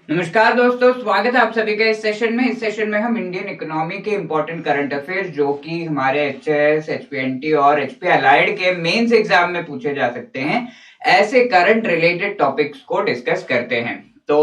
नमस्कार दोस्तों, स्वागत है आप सभी का इस सेशन में। इस सेशन में हम इंडियन इकोनॉमी के इंपॉर्टेंट करंट अफेयर्स जो कि हमारे एचएस, एचपीएनटी और एचपी अलाइड के मेंस एग्जाम में पूछे जा सकते हैं, ऐसे करंट रिलेटेड टॉपिक्स को डिस्कस करते हैं। तो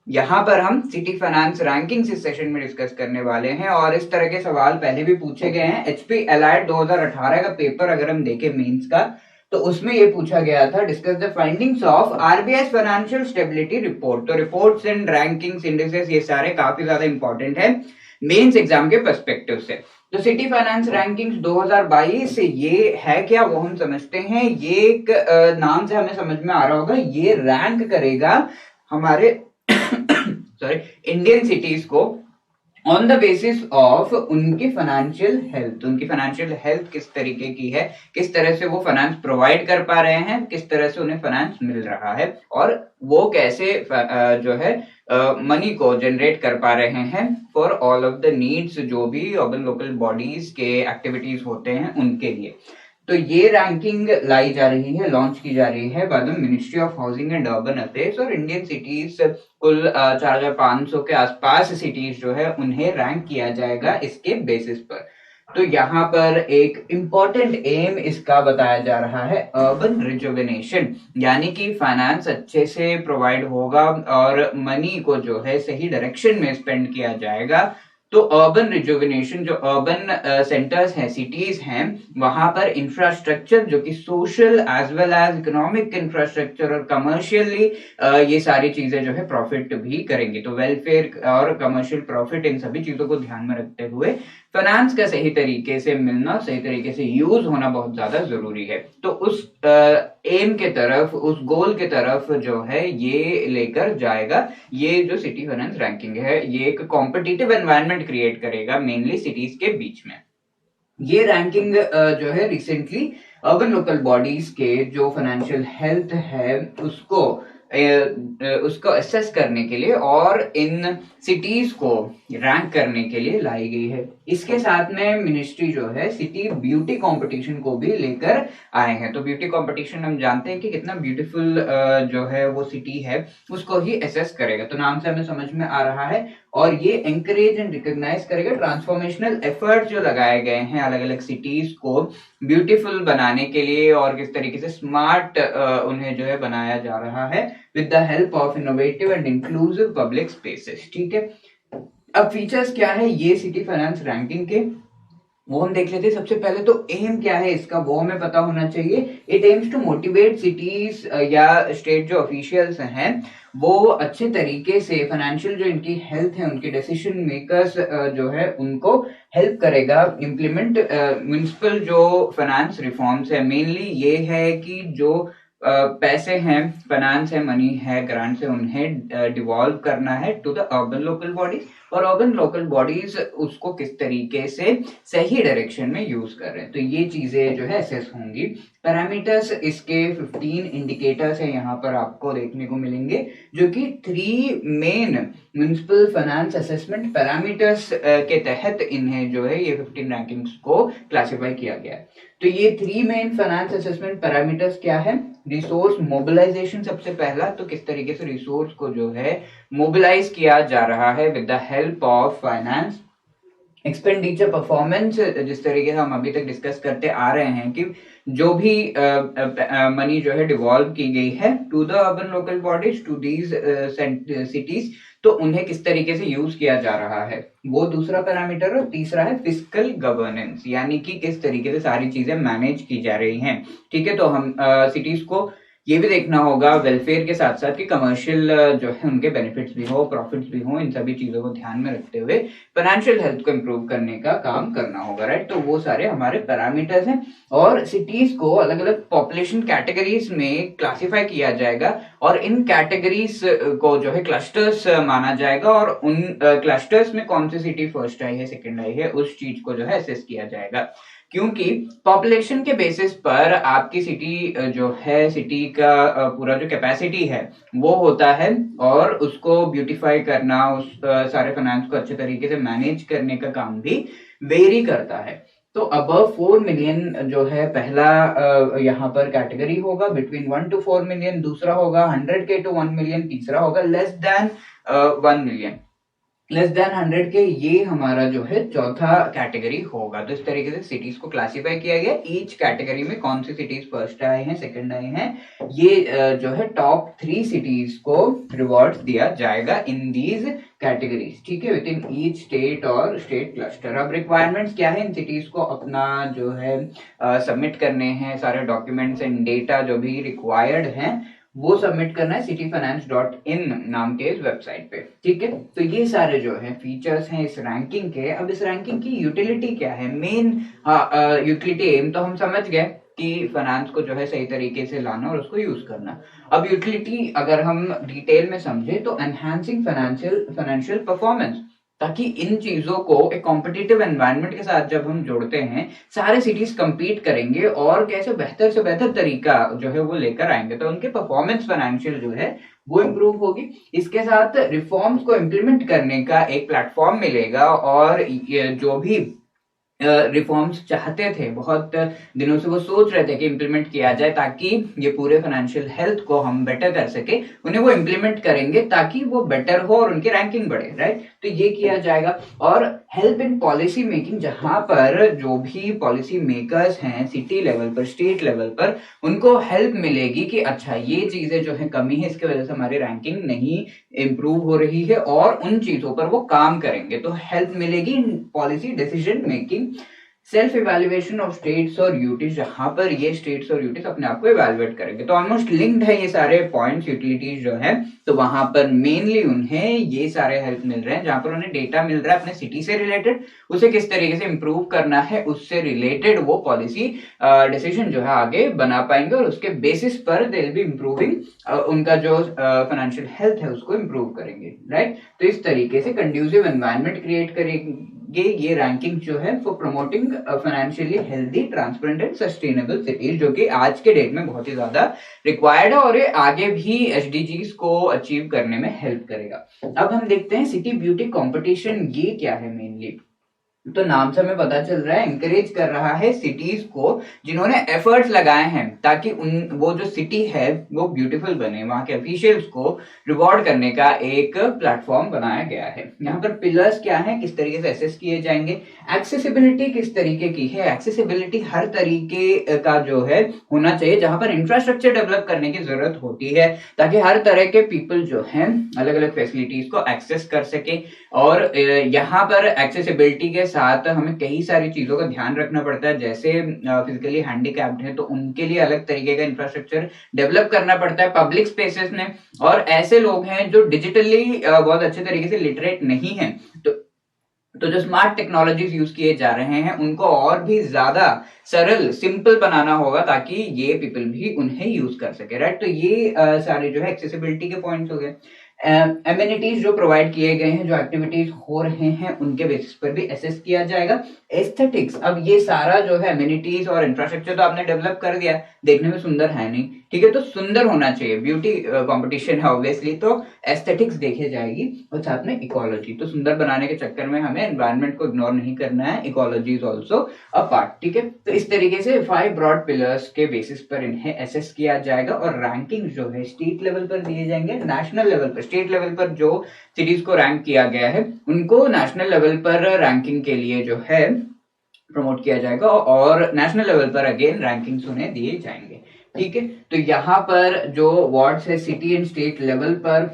यहाँ पर हम सिटी फाइनेंस रैंकिंग्स इस सेशन में डिस्कस करने वाले हैं और इस तरह के सवाल पहले भी पूछे गए हैं। एचपी अलाइड 2018 का पेपर अगर हम देखें मेंस का, तो उसमें ये पूछा गया था, discuss the findings of RBI financial stability report. तो रिपोर्ट्स एंड रैंकिंग्स, इंडिसेस, ये सारे काफी ज्यादा इंपॉर्टेंट है मेंस एग्जाम के पर्सपेक्टिव से। तो सिटी फाइनेंस रैंकिंग्स 2022 ये है क्या, वो हम समझते हैं। ये एक नाम से हमें समझ में आ रहा होगा, ये रैंक करेगा हमारे सॉरी इंडियन सिटीज को ऑन द बेसिस ऑफ उनकी फाइनेंशियल हेल्थ किस तरीके की है, किस तरह से वो फाइनेंस प्रोवाइड कर पा रहे हैं, किस तरह से उन्हें फाइनेंस मिल रहा है और वो कैसे जो है मनी को जनरेट कर पा रहे हैं for all of the needs जो भी अर्बन लोकल बॉडीज के एक्टिविटीज होते हैं उनके लिए। तो ये रैंकिंग लाई जा रही है, लॉन्च की जा रही है by the ministry of housing and urban affairs और इंडियन सिटीज, कुल 4500 के आसपास सिटीज जो है उन्हें रैंक किया जाएगा इसके बेसिस पर। तो यहाँ पर एक इम्पोर्टेंट एम इसका बताया जा रहा है अर्बन रिजुविनेशन, यानी कि फाइनेंस अच्छे से प्रोवाइड होगा और मनी को जो है सही डायरेक्शन में स्पेंड किया जाएगा। तो अर्बन रिजुविनेशन, जो अर्बन सेंटर्स हैं, सिटीज हैं, वहां पर इंफ्रास्ट्रक्चर जो कि social as well as economic infrastructure और कमर्शियली ये सारी चीजें जो है प्रॉफिट भी करेंगी। तो वेलफेयर और कमर्शियल प्रॉफिट, इन सभी चीजों को ध्यान में रखते हुए फाइनेंस का सही तरीके से मिलना, सही तरीके से यूज होना बहुत ज्यादा जरूरी है। तो उस एम के तरफ, उस गोल के तरफ जो है ये लेकर जाएगा। ये जो सिटी फाइनेंस रैंकिंग है, ये एक कॉम्पिटिटिव एनवायरनमेंट क्रिएट करेगा मेनली सिटीज के बीच में। ये रैंकिंग जो है रिसेंटली अर्बन लोकल बॉडीज के जो फाइनेंशियल हेल्थ है उसको असेस करने के लिए और इन सिटीज को रैंक करने के लिए लाई गई है। इसके साथ में मिनिस्ट्री जो है सिटी ब्यूटी कंपटीशन को भी लेकर आए हैं। तो ब्यूटी कंपटीशन हम जानते हैं कि कितना ब्यूटीफुल जो है वो सिटी है, उसको ही असेस करेगा। तो नाम से हमें समझ में आ रहा है और ये एंकरेज एंड रिकॉग्नाइज करेगा ट्रांसफॉर्मेशनल एफर्ट जो लगाए गए हैं अलग अलग सिटीज को ब्यूटीफुल बनाने के लिए और किस तरीके से स्मार्ट उन्हें जो है बनाया जा रहा है with the help of innovative and inclusive public spaces. ठीक है, अब फीचर्स क्या है ये सिटी फाइनेंस रैंकिंग के, वो हम देख लेते हैं। सबसे पहले तो एम क्या है इसका, वो हमें पता होना चाहिए। It aims to motivate cities या स्टेट जो ऑफिशियल्स हैं वो अच्छे तरीके से फाइनेंशियल जो इनकी हेल्थ है, उनके डिसीजन मेकर्स जो है उनको हेल्प करेगा इम्प्लीमेंट म्युनिसिपल जो फाइनेंस रिफॉर्म्स है। मेनली ये है कि जो पैसे हैं, फाइनेंस है, मनी है, ग्रांट्स है, उन्हें डिवॉल्व करना है to the urban local bodies और अर्बन लोकल बॉडीज उसको किस तरीके से सही डायरेक्शन में यूज कर रहे हैं। तो ये चीजें जो है असेस होंगी। पैरामीटर्स इसके 15 इंडिकेटर्स है यहाँ पर आपको देखने को मिलेंगे, जो कि 3 main municipal finance assessment parameters के तहत इन्हें जो है ये 15 रैंकिंग्स को क्लासिफाई किया गया है। तो ये 3 मेन फाइनेंस असेसमेंट पैरामीटर्स क्या है? रिसोर्स मोबिलाइजेशन सबसे पहला, तो किस तरीके से रिसोर्स को जो है मोबिलाइज किया जा रहा है with the help of finance. Expenditure performance, जिस तरीके से हम अभी तक डिस्कस करते आ रहे हैं कि जो भी मनी जो है डिवॉल्व की गई है to the urban local bodies, to these cities, तो उन्हें किस तरीके से यूज किया जा रहा है, वो दूसरा पैरामीटर। और तीसरा है फिस्कल गवर्नेंस, यानी कि किस तरीके से सारी चीजें मैनेज की जा रही हैं। ठीक है, तो हम सिटीज को ये भी देखना होगा वेलफेयर के साथ साथ कि कमर्शियल जो है उनके बेनिफिट्स भी हो, प्रॉफिट्स भी हो, इन सभी चीजों को ध्यान में रखते हुए फाइनेंशियल हेल्थ को इंप्रूव करने का काम करना होगा। राइट, तो वो सारे हमारे पैरामीटर्स हैं और सिटीज को अलग अलग पॉपुलेशन कैटेगरीज में क्लासिफाई किया जाएगा और इन कैटेगरीज को जो है क्लस्टर्स माना जाएगा और उन क्लस्टर्स में कौन सी सिटी फर्स्ट आई है, सेकंड आई है, उस चीज को जो है असेस किया जाएगा। क्योंकि पॉपुलेशन के बेसिस पर आपकी सिटी जो है, सिटी का पूरा जो कैपेसिटी है वो होता है और उसको ब्यूटीफाई करना, उस सारे फाइनेंस को अच्छे तरीके से मैनेज करने का काम भी वेरी करता है। तो अबव 4 मिलियन जो है पहला यहाँ पर कैटेगरी होगा, बिटवीन 1 to 4 मिलियन दूसरा होगा, 100K to 1 मिलियन तीसरा होगा, less than 1 million, less than 100K ये हमारा जो है चौथा कैटेगरी होगा। तो इस तरीके से सिटीज को क्लासिफाई किया गया, ईच कैटेगरी में कौन सी सिटीज फर्स्ट आए हैं, सेकंड आए हैं, ये जो है टॉप 3 सिटीज को रिवॉर्ड्स दिया जाएगा इन दीज कैटेगरीज, ठीक है, विद इन ईच स्टेट और स्टेट क्लस्टर। अब रिक्वायरमेंट्स क्या है, इन सिटीज को अपना जो है सबमिट करने हैं सारे डॉक्यूमेंट्स एंड डेटा जो भी रिक्वायर्ड हैं वो सबमिट करना है cityfinance.in नाम के इस वेबसाइट पे, ठीक है। तो ये सारे जो है फीचर्स हैं इस रैंकिंग के। अब इस रैंकिंग की यूटिलिटी क्या है, मेन यूटिलिटी एम तो हम समझ गए कि फाइनेंस को जो है सही तरीके से लाना और उसको यूज करना। अब यूटिलिटी अगर हम डिटेल में समझे तो एनहांसिंग फाइनेंशियल परफॉर्मेंस, ताकि इन चीजों को एक कॉम्पिटिटिव एनवायरनमेंट के साथ जब हम जोड़ते हैं, सारे सिटीज compete करेंगे और कैसे बेहतर से बेहतर तरीका जो है वो लेकर आएंगे, तो उनके परफॉर्मेंस फाइनेंशियल जो है वो इम्प्रूव होगी। इसके साथ रिफॉर्म्स को इम्प्लीमेंट करने का एक प्लेटफॉर्म मिलेगा और जो भी रिफॉर्म्स चाहते थे, बहुत दिनों से वो सोच रहे थे कि इम्प्लीमेंट किया जाए ताकि ये पूरे फाइनेंशियल हेल्थ को हम बेटर कर सके, उन्हें वो इम्प्लीमेंट करेंगे ताकि वो बेटर हो और उनकी रैंकिंग बढ़े, राइट। तो ये किया जाएगा। और हेल्प इन पॉलिसी मेकिंग, जहां पर जो भी पॉलिसी मेकर्स हैं सिटी लेवल पर, स्टेट लेवल पर, उनको हेल्प मिलेगी कि अच्छा ये चीजें जो है कमी है, इसकी वजह से हमारी रैंकिंग नहीं इम्प्रूव हो रही है, और उन चीजों पर वो काम करेंगे। तो हेल्प मिलेगी in policy decision making. Self evaluation of states और यूटीज, जहां पर ये स्टेट्स और यूटीज अपने आप को इवेल्युएट करेंगे। तो ऑलमोस्ट लिंक्ड है ये सारे पॉइंट्स, यूटिलिटीज जो है, तो वहां पर मेनली उन्हें ये सारे हेल्प मिल रहे हैं, जहां पर उन्हें डेटा मिल रहा है अपने सिटी से रिलेटेड, उसे किस तरीके से इंप्रूव करना है, उससे रिलेटेड वो पॉलिसी डिसीजन जो है आगे बना पाएंगे, और उसके बेसिस पर दे विल बी इंप्रूविंग उनका जो फाइनेंशियल हेल्थ है उसको इंप्रूव करेंगे, राइट। तो इस तरीके से कंड्यूसिव एनवायरनमेंट क्रिएट करेंगे ये रैंकिंग जो है for promoting financially healthy, transparent and sustainable cities, जो कि आज के डेट में बहुत ही ज्यादा रिक्वायर्ड है और ये आगे भी एसडीजीज को अचीव करने में हेल्प करेगा। अब हम देखते हैं सिटी ब्यूटी कंपटीशन, ये क्या है मेनली। तो नाम से हमें पता चल रहा है इंकरेज कर रहा है सिटीज को जिन्होंने एफर्ट्स लगाए हैं ताकि वो जो सिटी है वो ब्यूटीफुल बने, वहां के ऑफिशियल्स को रिवॉर्ड करने का एक प्लेटफॉर्म बनाया गया है। यहाँ पर पिलर्स क्या है, किस तरीके से असेस किए जाएंगे, एक्सेसिबिलिटी किस तरीके की है, एक्सेसिबिलिटी हर तरीके का जो है होना चाहिए, जहां पर इंफ्रास्ट्रक्चर डेवलप करने की जरूरत होती है ताकि हर तरह के पीपल जो हैं अलग अलग फैसिलिटीज को एक्सेस कर सके। और यहाँ पर एक्सेसिबिलिटी के साथ हमें कई सारी चीजों का ध्यान रखना पड़ता है, जैसे फिजिकली हैंडीकैप्ड है तो उनके लिए अलग तरीके का इंफ्रास्ट्रक्चर डेवलप करना पड़ता है पब्लिक स्पेसेस में, और ऐसे लोग हैं जो डिजिटली बहुत अच्छे तरीके से लिटरेट नहीं है, तो जो स्मार्ट टेक्नोलॉजीज यूज किए जा रहे हैं उनको और भी ज्यादा सरल, सिंपल बनाना होगा ताकि ये पीपल भी उन्हें यूज कर सके, राइट। तो ये सारे जो है एक्सेसिबिलिटी के पॉइंट्स हो गए। एमिनिटीज जो प्रोवाइड किए गए हैं, जो एक्टिविटीज हो रहे हैं उनके बेसिस पर भी असेस किया जाएगा। एस्थेटिक्स, अब ये सारा जो है एमिनिटीज और इंफ्रास्ट्रक्चर तो आपने डेवलप कर दिया, देखने में सुंदर है नहीं, ठीक है, तो सुंदर होना चाहिए, ब्यूटी कंपटीशन है ऑब्वियसली, तो एस्थेटिक्स देखे जाएगी, और साथ में इकोलॉजी, तो सुंदर बनाने के चक्कर में हमें एनवायरनमेंट को इग्नोर नहीं करना है, ecology is also a part, ठीक है। तो इस तरीके से 5 ब्रॉड पिलर्स के बेसिस पर इन्हें असेस किया जाएगा, और रैंकिंग जो है स्टेट लेवल पर दिए जाएंगे, नेशनल लेवल पर, स्टेट लेवल पर जो सिटीज को रैंक किया गया है उनको नेशनल लेवल पर रैंकिंग के लिए जो है प्रमोट किया जाएगा, और नेशनल लेवल पर अगेन रैंकिंग्स उन्हें दिए जाएंगे, ठीक है। तो यहाँ पर जो वार्ड्स है सिटी एंड स्टेट लेवल पर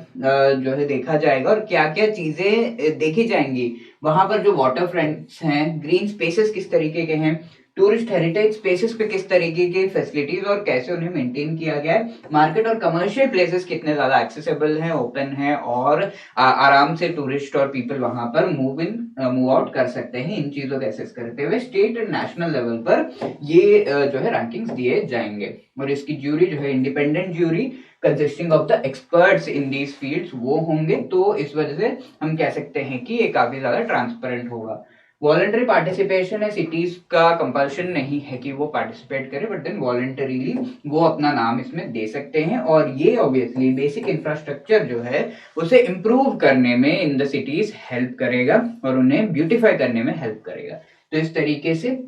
जो है देखा जाएगा, और क्या क्या चीजें देखी जाएंगी, वहां पर जो वाटर फ्रंट्स हैं, ग्रीन स्पेसेस किस तरीके के हैं, टूरिस्ट हेरिटेज स्पेसेस पे किस तरीके की फैसिलिटीज और कैसे उन्हें मेंटेन किया गया है, मार्केट और कमर्शियल प्लेसेस कितने ज्यादा एक्सेसिबल हैं, ओपन है, और आराम से टूरिस्ट और पीपल वहां पर मूव आउट कर सकते हैं, इन चीजों को एसेस करते हुए स्टेट एंड नेशनल लेवल पर ये जो है रैंकिंग्स दिए जाएंगे। और इसकी ज्यूरी जो है independent jury consisting of the experts in these fields वो होंगे, तो इस वजह से हम कह सकते हैं कि ये काफी ज्यादा ट्रांसपेरेंट होगा। वॉलंटरी पार्टिसिपेशन है, सिटीज का कंपल्शन नहीं है कि वो पार्टिसिपेट करे, बट देन वॉलंटरीली वो अपना नाम इसमें दे सकते हैं, और ये ऑब्वियसली बेसिक इंफ्रास्ट्रक्चर जो है उसे इंप्रूव करने में इन द सिटीज हेल्प करेगा और उन्हें ब्यूटीफाई करने में हेल्प करेगा। तो इस तरीके से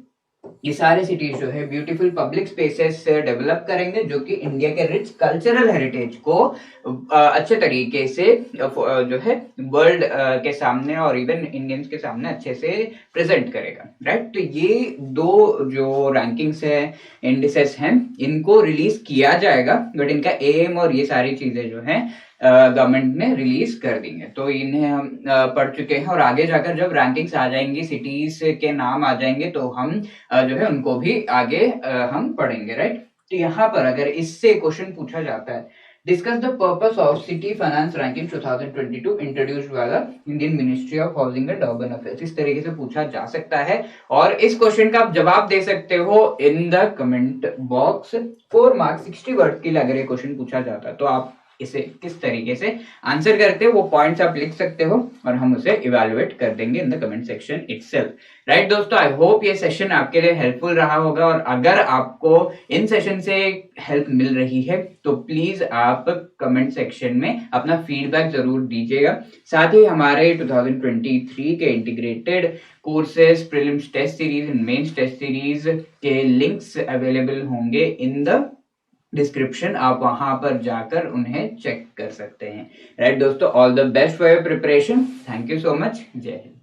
ये सारे सिटीज जो है ब्यूटीफुल पब्लिक स्पेसेस से डेवलप करेंगे जो कि इंडिया के रिच कल्चरल हेरिटेज को अच्छे तरीके से जो है वर्ल्ड के सामने और इवन इंडियंस के सामने अच्छे से प्रेजेंट करेगा, राइट। तो ये दो जो रैंकिंग्स है, इंडिसेस हैं, इनको रिलीज किया जाएगा, बट इनका एम और ये सारी चीजें जो है गवर्नमेंट ने रिलीज कर दी है। तो इन्हें हम पढ़ चुके हैं और आगे जाकर जब रैंकिंग्स आ जाएंगी, सिटीज के नाम आ जाएंगे, तो हम जो है उनको भी आगे हम पढ़ेंगे, राइट। तो यहाँ पर अगर इससे क्वेश्चन पूछा जाता है, discuss the purpose of city finance ranking 2022 introduced by the Indian ministry of housing and urban affairs, इस तरीके से पूछा जा सकता है। और इस क्वेश्चन का आप जवाब दे सकते हो in the comment box. 4 marks 60 word के लिए अगर ये क्वेश्चन पूछा जाता है तो आप इसे किस तरीके से आंसर करते हो वो पॉइंट्स आप लिख सकते हो और हम उसे इवैल्यूएट कर देंगे in the comment section itself, right. दोस्तों, आई होप ये सेशन आपके लिए हेल्पफुल रहा होगा, और अगर आपको इन सेशन से हेल्प मिल रही है तो प्लीज आप कमेंट सेक्शन में अपना फीडबैक जरूर दीजिएगा। साथ ही हमारे 2023 के integrated courses, prelims test series and mains test series के लिंक्स अवेलेबल होंगे इन द डिस्क्रिप्शन, आप वहां पर जाकर उन्हें चेक कर सकते हैं, राइट। दोस्तों, all the best for your preparation. Thank you so much. जय हिंद।